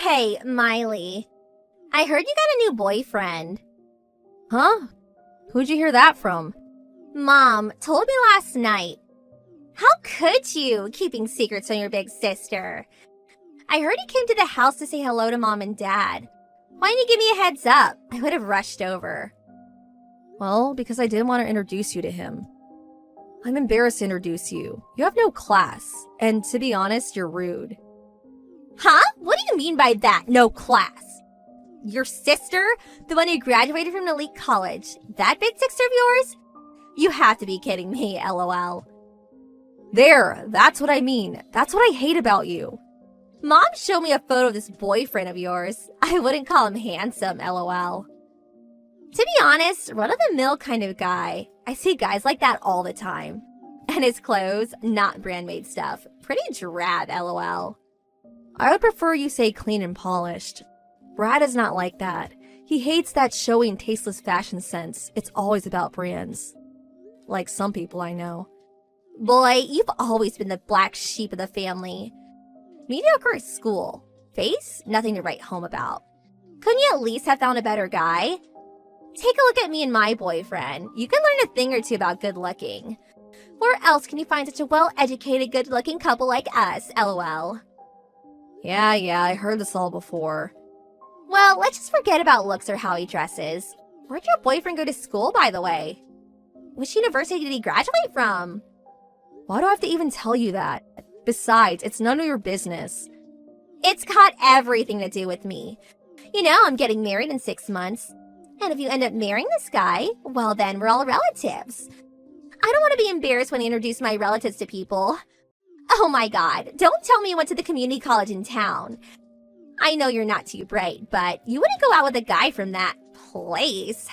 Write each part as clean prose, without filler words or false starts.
Hey, Miley. I heard you got a new boyfriend. Huh? Who'd you hear that from? Mom told me last night. How could you, keeping secrets from your big sister? I heard he came to the house to say hello to Mom and Dad. Why didn't you give me a heads up? I would have rushed over. Well, because I didn't want to introduce you to him. I'm embarrassed to introduce you. You have no class, and to be honest, you're rude. Huh? What do you mean by that, no class? Your sister? The one who graduated from an elite college? That big sister of yours? You have to be kidding me, LOL. There, that's what I mean. That's what I hate about you. Mom showed me a photo of this boyfriend of yours. I wouldn't call him handsome, LOL. To be honest, run-of-the-mill kind of guy. I see guys like that all the time. And his clothes, not brand-made stuff. Pretty drab, LOL. I would prefer you say clean and polished. Brad is not like that. He hates that showy and tasteless fashion sense. It's always about brands. Like some people I know. Boy, you've always been the black sheep of the family. Mediocre at school. Face? Nothing to write home about. Couldn't you at least have found a better guy? Take a look at me and my boyfriend. You can learn a thing or two about good looking. Where else can you find such a well-educated, good-looking couple like us, LOL? Yeah, I heard this all before. Well, let's just forget about looks or how he dresses. Where'd your boyfriend go to school, by the way? Which university did he graduate from? Why do I have to even tell you that? Besides, it's none of your business. It's got everything to do with me. You know, I'm getting married in 6 months. And if you end up marrying this guy, well then we're all relatives. I don't want to be embarrassed when I introduce my relatives to people. Oh my god, don't tell me you went to the community college in town. I know you're not too bright, but you wouldn't go out with a guy from that place.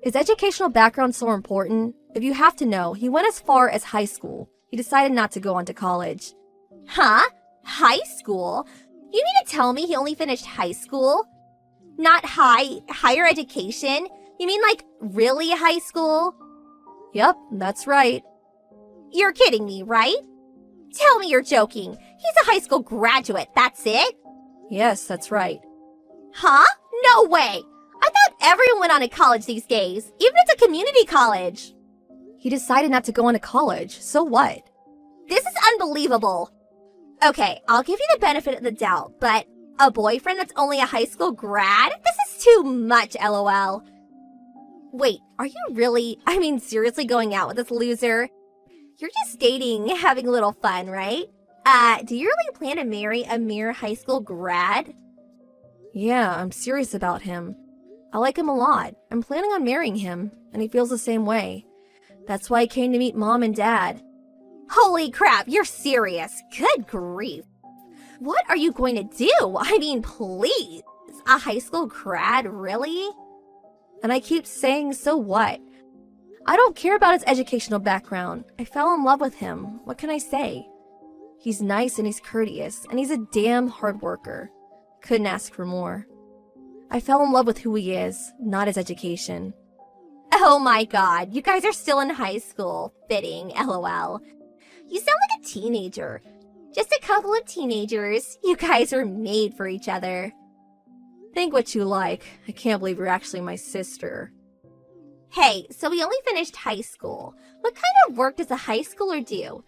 Is educational background so important? If you have to know, he went as far as high school. He decided not to go on to college. Huh? High school? You mean to tell me he only finished high school? Not higher education? You mean like really high school? Yep, that's right. You're kidding me, right? Tell me you're joking. He's a high school graduate, that's it? Yes, that's right. Huh? No way! I thought everyone went on to college these days, even if it's a community college. He decided not to go on to college, so what? This is unbelievable. Okay, I'll give you the benefit of the doubt, but a boyfriend that's only a high school grad? This is too much, LOL. Wait, are you seriously going out with this loser? You're just dating, having a little fun, right? Do you really plan to marry a mere high school grad? Yeah, I'm serious about him. I like him a lot. I'm planning on marrying him, and he feels the same way. That's why I came to meet Mom and Dad. Holy crap, you're serious. Good grief. What are you going to do? I mean, please. A high school grad, really? And I keep saying, so what? I don't care about his educational background. I fell in love with him. What can I say? He's nice and he's courteous, and he's a damn hard worker. Couldn't ask for more. I fell in love with who he is, not his education. Oh my god, you guys are still in high school. Fitting, LOL. You sound like a teenager. Just a couple of teenagers. You guys are made for each other. Think what you like. I can't believe you're actually my sister. Hey, so we only finished high school. What kind of work does a high schooler do?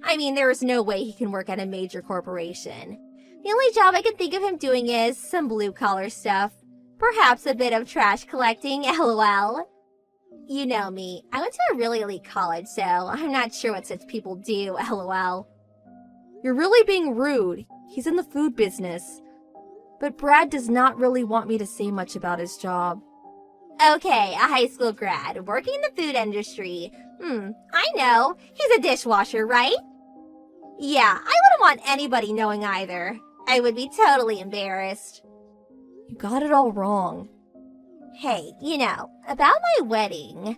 I mean, there is no way he can work at a major corporation. The only job I can think of him doing is some blue-collar stuff. Perhaps a bit of trash collecting, LOL. You know me. I went to a really elite college, so I'm not sure what such people do, LOL. You're really being rude. He's in the food business. But Brad does not really want me to say much about his job. Okay, a high school grad, working in the food industry. I know. He's a dishwasher, right? Yeah, I wouldn't want anybody knowing either. I would be totally embarrassed. You got it all wrong. Hey, you know, about my wedding.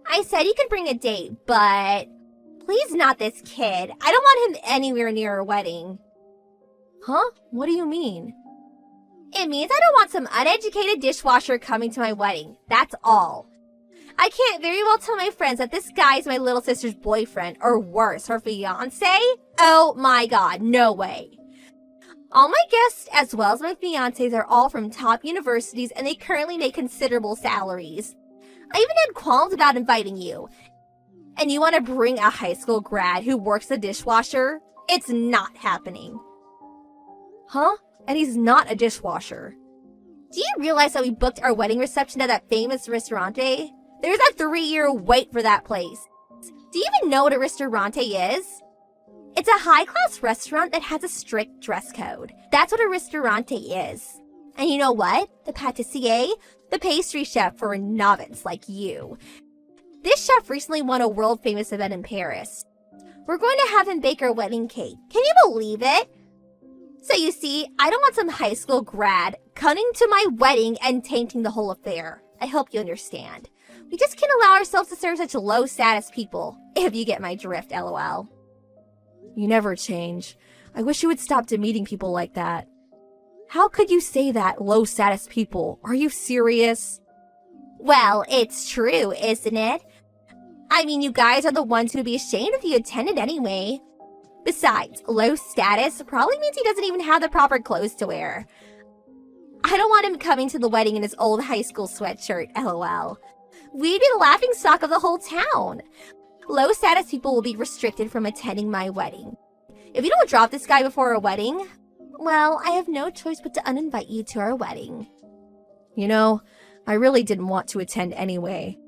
I said you could bring a date, but please not this kid. I don't want him anywhere near our wedding. Huh? What do you mean? It means I don't want some uneducated dishwasher coming to my wedding. That's all. I can't very well tell my friends that this guy's my little sister's boyfriend, or worse, her fiancé. Oh my god, no way. All my guests, as well as my fiancés, are all from top universities and they currently make considerable salaries. I even had qualms about inviting you. And you want to bring a high school grad who works the dishwasher? It's not happening. Huh? And he's not a dishwasher. Do you realize that we booked our wedding reception at that famous Ristorante? There's a 3-year wait for that place. Do you even know what a Ristorante is? It's a high-class restaurant that has a strict dress code. That's what a Ristorante is. And you know what? The pâtissier, the pastry chef for a novice like you. This chef recently won a world-famous event in Paris. We're going to have him bake our wedding cake. Can you believe it? So you see, I don't want some high school grad coming to my wedding and tainting the whole affair. I hope you understand. We just can't allow ourselves to serve such low-status people, if you get my drift, lol. You never change. I wish you would stop demeaning people like that. How could you say that, low-status people? Are you serious? Well, it's true, isn't it? I mean, you guys are the ones who would be ashamed if you attended anyway. Besides, low status probably means he doesn't even have the proper clothes to wear. I don't want him coming to the wedding in his old high school sweatshirt, lol. We'd be the laughingstock of the whole town. Low status people will be restricted from attending my wedding. If you don't drop this guy before our wedding, well, I have no choice but to uninvite you to our wedding. You know, I really didn't want to attend anyway.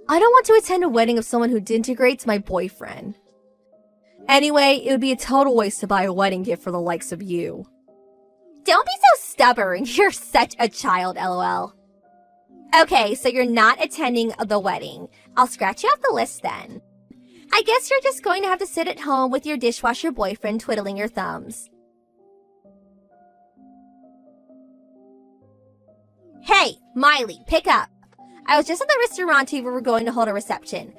I don't want to attend a wedding of someone who denigrates my boyfriend. Anyway, it would be a total waste to buy a wedding gift for the likes of you. Don't be so stubborn. You're such a child, lol. Okay, so you're not attending the wedding. I'll scratch you off the list then. I guess you're just going to have to sit at home with your dishwasher boyfriend twiddling your thumbs. Hey, Miley, pick up. I was just at the Ristorante where we're going to hold a reception.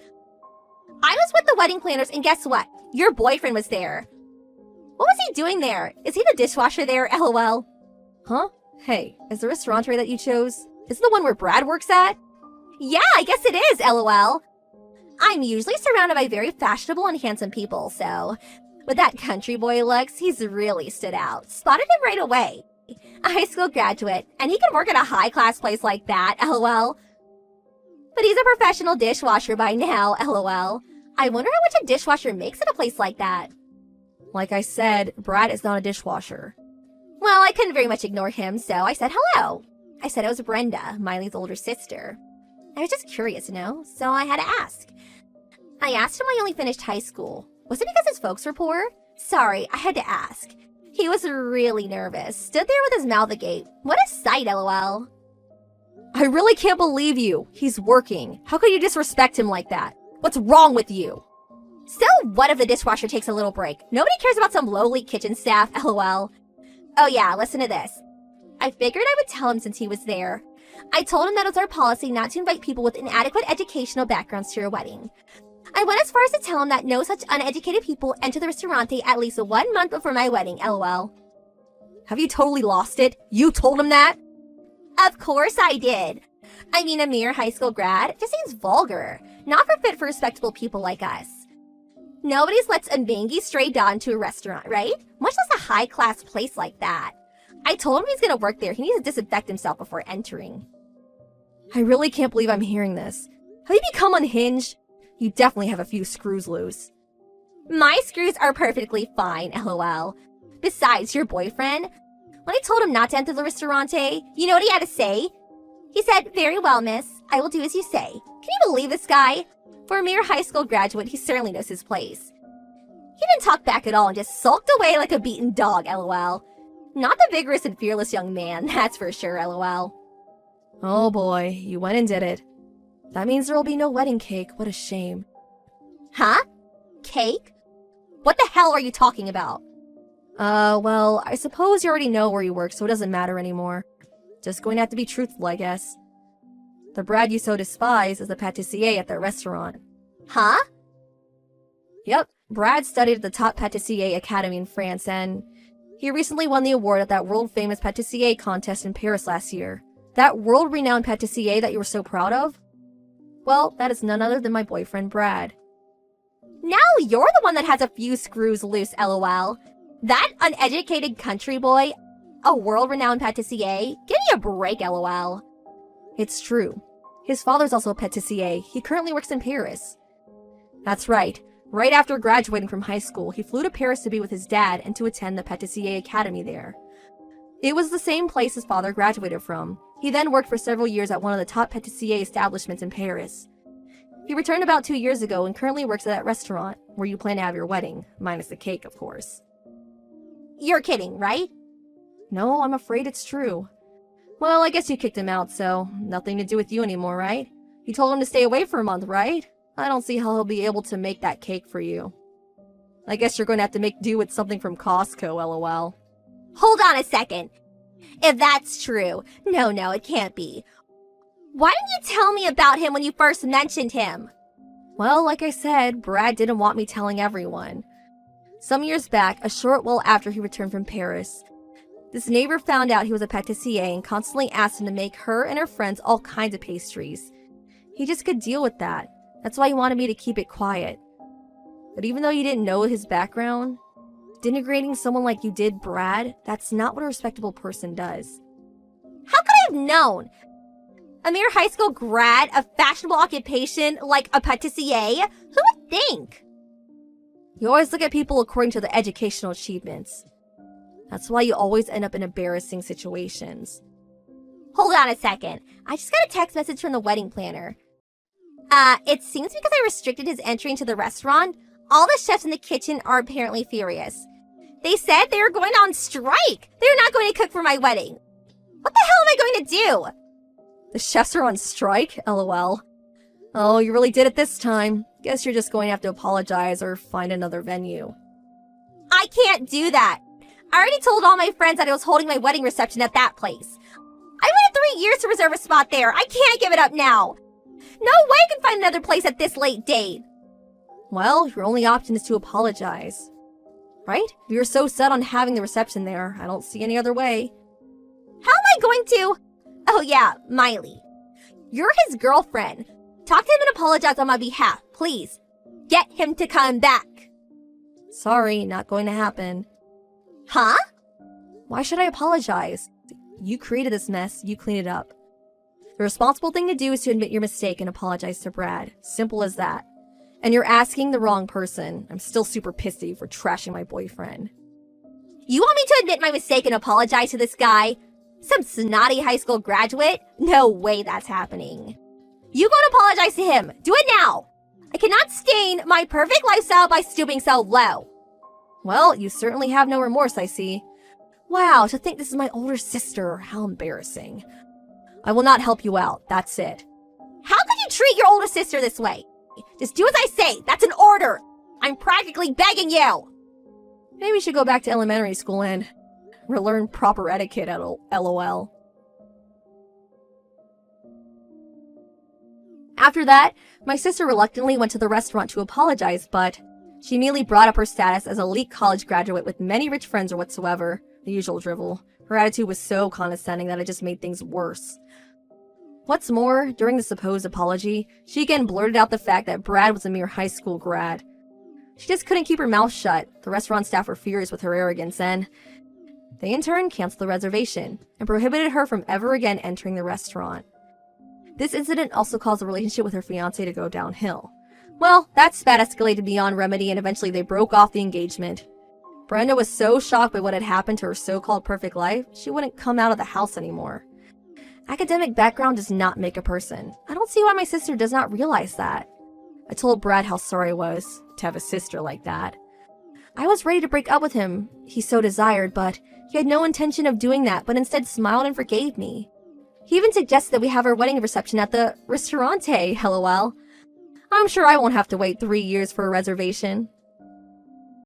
I was with the wedding planners and guess what? Your boyfriend was there. What was he doing there? Is he the dishwasher there, lol? Huh? Hey, is the Ristorante that you chose? Is it the one where Brad works at? Yeah, I guess it is, lol. I'm usually surrounded by very fashionable and handsome people, so with that country boy looks, he's really stood out. Spotted him right away. A high school graduate, and he can work at a high-class place like that, lol. But he's a professional dishwasher by now, lol. I wonder how much a dishwasher makes at a place like that. Like I said, Brad is not a dishwasher. Well, I couldn't very much ignore him, so I said hello. I said it was Brenda, Miley's older sister. I was just curious, so I had to ask. I asked him why he only finished high school. Was it because his folks were poor? Sorry, I had to ask. He was really nervous, stood there with his mouth agape. What a sight, lol. I really can't believe you. He's working. How could you disrespect him like that? What's wrong with you? So what if the dishwasher takes a little break? Nobody cares about some lowly kitchen staff, lol. Oh yeah, listen to this. I figured I would tell him since he was there. I told him that it was our policy not to invite people with inadequate educational backgrounds to your wedding. I went as far as to tell him that no such uneducated people enter the Ristorante at least 1 month before my wedding, lol. Have you totally lost it? You told him that? Of course I did. I mean, a mere high school grad just seems vulgar, not fit for respectable people like us. Nobody's lets a mangy stray dog into a restaurant, right? Much less a high-class place like that. I told him he's gonna work there. He needs to disinfect himself before entering. I really can't believe I'm hearing this. Have you become unhinged? You definitely have a few screws loose. My screws are perfectly fine, lol. Besides, your boyfriend, when I told him not to enter the Ristorante, you know what he had to say? He said, "Very well, miss. I will do as you say." Can you believe this guy? For a mere high school graduate, he certainly knows his place. He didn't talk back at all and just sulked away like a beaten dog, lol. Not the vigorous and fearless young man, that's for sure, lol. Oh boy, you went and did it. That means there will be no wedding cake. What a shame. Huh? Cake? What the hell are you talking about? Well, I suppose you already know where you work, so it doesn't matter anymore. Just going to have to be truthful, I guess. The Brad you so despise is the pâtissier at the restaurant. Huh? Yep, Brad studied at the top pâtissier academy in France, and he recently won the award at that world-famous pâtissier contest in Paris last year. That world-renowned pâtissier that you were so proud of? Well, that is none other than my boyfriend, Brad. Now you're the one that has a few screws loose, lol. That uneducated country boy, a world-renowned patissier? Give me a break, lol. It's true. His father's also a patissier. He currently works in Paris. That's right. Right after graduating from high school, he flew to Paris to be with his dad and to attend the Patissier Academy there. It was the same place his father graduated from. He then worked for several years at one of the top patissier establishments in Paris. He returned about 2 years ago and currently works at that restaurant where you plan to have your wedding, minus the cake, of course. You're kidding, right? No, I'm afraid it's true. Well, I guess you kicked him out, so nothing to do with you anymore, right? You told him to stay away for a month, right? I don't see how he'll be able to make that cake for you. I guess you're going to have to make do with something from Costco, lol. Hold on a second. If that's true, no, it can't be. Why didn't you tell me about him when you first mentioned him? Well, like I said, Brad didn't want me telling everyone. Some years back, a short while after he returned from Paris, this neighbor found out he was a patissier and constantly asked him to make her and her friends all kinds of pastries. He just could deal with that. That's why he wanted me to keep it quiet. But even though you didn't know his background, denigrating someone like you did Brad, that's not what a respectable person does. How could I have known? A mere high school grad, a fashionable occupation like a patissier? Who would think? You always look at people according to their educational achievements. That's why you always end up in embarrassing situations. Hold on a second. I just got a text message from the wedding planner. It seems because I restricted his entry into the restaurant, all the chefs in the kitchen are apparently furious. They said they are going on strike. They're not going to cook for my wedding. What the hell am I going to do? The chefs are on strike? LOL. Oh, you really did it this time. Guess you're just going to have to apologize or find another venue. I can't do that. I already told all my friends that I was holding my wedding reception at that place. I waited 3 years to reserve a spot there. I can't give it up now. No way I can find another place at this late date. Well, your only option is to apologize. Right? If you're so set on having the reception there, I don't see any other way. How am I going to? Oh yeah, Miley. You're his girlfriend. Talk to him and apologize on my behalf, please. Get him to come back. Sorry, not going to happen. Huh? Why should I apologize? You created this mess, you clean it up. The responsible thing to do is to admit your mistake and apologize to Brad. Simple as that. And you're asking the wrong person. I'm still super pissed at you for trashing my boyfriend. You want me to admit my mistake and apologize to this guy? Some snotty high school graduate? No way that's happening. You go and apologize to him. Do it now. I cannot stain my perfect lifestyle by stooping so low. Well, you certainly have no remorse, I see. Wow, to think this is my older sister. How embarrassing. I will not help you out. That's it. How could you treat your older sister this way? Just do as I say. That's an order. I'm practically begging you. Maybe we should go back to elementary school and relearn proper etiquette at LOL. After that, my sister reluctantly went to the restaurant to apologize, but she immediately brought up her status as an elite college graduate with many rich friends or whatsoever. The usual drivel. Her attitude was so condescending that it just made things worse. What's more, during the supposed apology, she again blurted out the fact that Brad was a mere high school grad. She just couldn't keep her mouth shut. The restaurant staff were furious with her arrogance and they in turn canceled the reservation and prohibited her from ever again entering the restaurant. This incident also caused the relationship with her fiancé to go downhill. Well, that spat escalated beyond remedy and eventually they broke off the engagement. Brenda was so shocked by what had happened to her so-called perfect life, she wouldn't come out of the house anymore. Academic background does not make a person. I don't see why my sister does not realize that. I told Brad how sorry I was to have a sister like that. I was ready to break up with him, he so desired, but he had no intention of doing that, but instead smiled and forgave me. He even suggested that we have our wedding reception at the ristorante, LOL. I'm sure I won't have to wait 3 years for a reservation.